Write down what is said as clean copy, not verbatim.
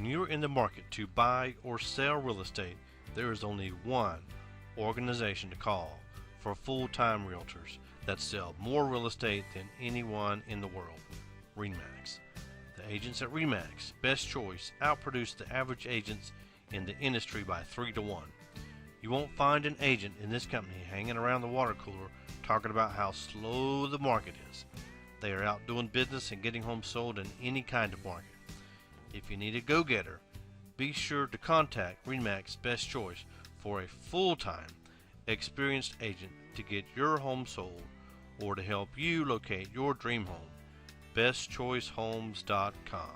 When you are in the market to buy or sell real estate, there is only one organization to call for full-time realtors that sell more real estate than anyone in the world: RE/MAX. The agents at RE/MAX, best choice, outproduce the average agents in the industry by 3 to 1. You won't find an agent in this company hanging around the water cooler talking about how slow the market is. They are out doing business and getting homes sold in any kind of market. If you need a go-getter, be sure to contact RE/MAX Best Choice for a full-time, experienced agent to get your home sold or to help you locate your dream home. BestChoiceHomes.com.